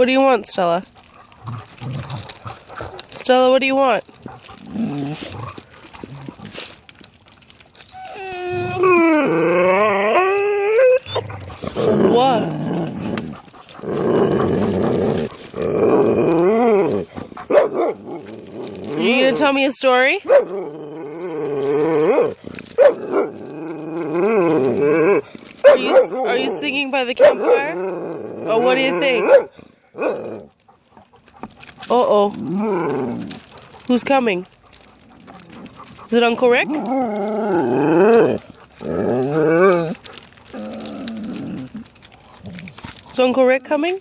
What do you want, Stella? Stella, what do you want? What? You gonna tell me a story? Are you singing by the campfire? Oh, what do you think? Uh-oh. Who's coming? Is it Uncle Rick? Is Uncle Rick coming?